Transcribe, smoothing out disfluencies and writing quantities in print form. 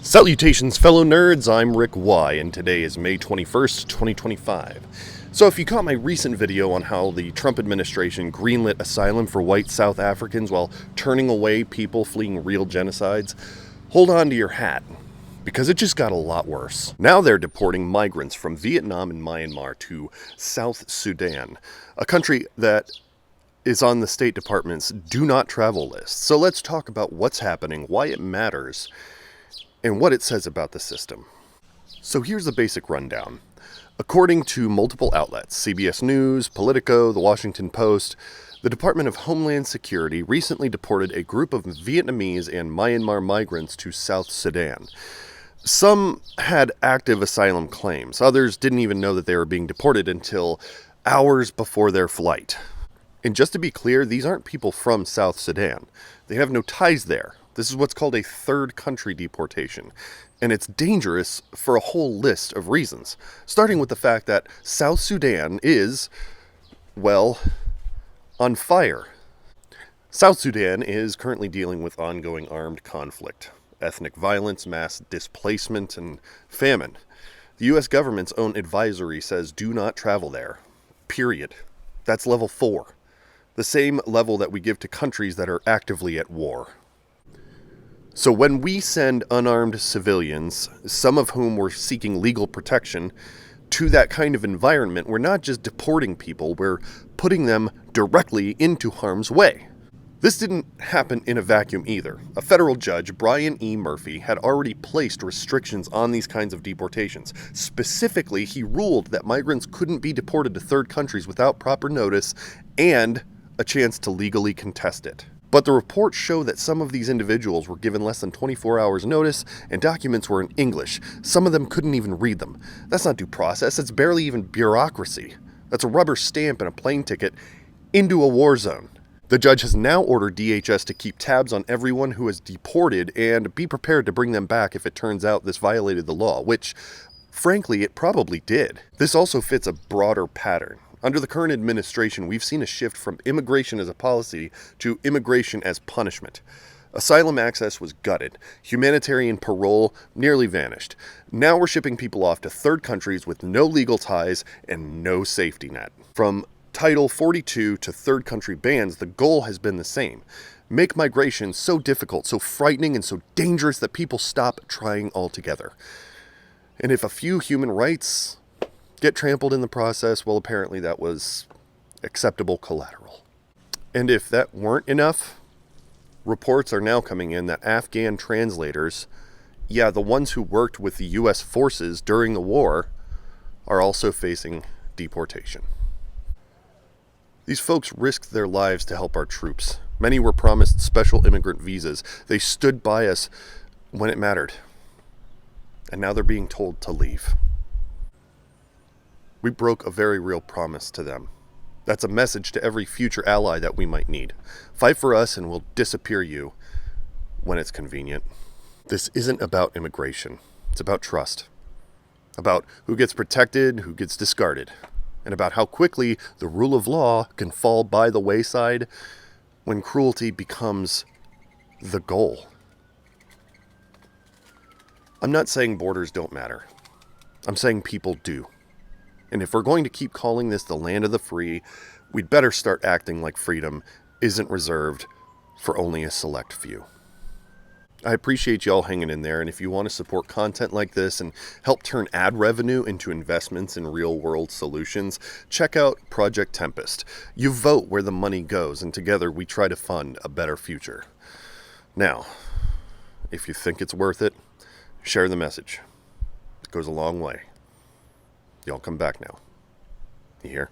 Salutations, fellow nerds. I'm Rick Y, and today is May 21st, 2025. So if you caught my recent video on how the Trump administration greenlit asylum for white South Africans while turning away people fleeing real genocides, hold on to your hat, because it just got a lot worse. Now they're deporting migrants from Vietnam and Myanmar to South Sudan, a country that is on the State Department's do not travel list. So let's talk about what's happening, why it matters, and what it says about the system. So here's the basic rundown. According to multiple outlets, CBS News, Politico, The Washington Post, the Department of Homeland Security recently deported a group of Vietnamese and Myanmar migrants to South Sudan. Some had active asylum claims. Others didn't even know that they were being deported until hours before their flight. And just to be clear, these aren't people from South Sudan. They have no ties there. This is what's called a third country deportation, and it's dangerous for a whole list of reasons, starting with the fact that South Sudan is, well, on fire. South Sudan is currently dealing with ongoing armed conflict, ethnic violence, mass displacement, and famine. The U.S. government's own advisory says do not travel there, period. That's level 4, the same level that we give to countries that are actively at war. So when we send unarmed civilians, some of whom were seeking legal protection, to that kind of environment, we're not just deporting people, we're putting them directly into harm's way. This didn't happen in a vacuum either. A federal judge, Brian E. Murphy, had already placed restrictions on these kinds of deportations. Specifically, he ruled that migrants couldn't be deported to third countries without proper notice and a chance to legally contest it. But the reports show that some of these individuals were given less than 24 hours notice and documents were in English. Some of them couldn't even read them. That's not due process, it's barely even bureaucracy. That's a rubber stamp and a plane ticket into a war zone. The judge has now ordered DHS to keep tabs on everyone who is deported and be prepared to bring them back if it turns out this violated the law, which, frankly, it probably did. This also fits a broader pattern. Under the current administration, we've seen a shift from immigration as a policy to immigration as punishment. Asylum access was gutted. Humanitarian parole nearly vanished. Now we're shipping people off to third countries with no legal ties and no safety net. From Title 42 to third country bans, the goal has been the same. Make migration so difficult, so frightening, and so dangerous that people stop trying altogether. And if a few human rights get trampled in the process, well, apparently that was acceptable collateral. And if that weren't enough, reports are now coming in that Afghan translators, the ones who worked with the U.S. forces during the war, are also facing deportation. These folks risked their lives to help our troops. Many were promised special immigrant visas. They stood by us when it mattered. And now they're being told to leave. We broke a very real promise to them. That's a message to every future ally that we might need. Fight for us and we'll disappear you when it's convenient. This isn't about immigration. It's about trust. About who gets protected, who gets discarded. And about how quickly the rule of law can fall by the wayside when cruelty becomes the goal. I'm not saying borders don't matter. I'm saying people do. And if we're going to keep calling this the land of the free, we'd better start acting like freedom isn't reserved for only a select few. I appreciate y'all hanging in there, and if you want to support content like this and help turn ad revenue into investments in real-world solutions, check out Project Tempest. You vote where the money goes, and together we try to fund a better future. Now, if you think it's worth it, share the message. It goes a long way. Y'all come back now. You hear?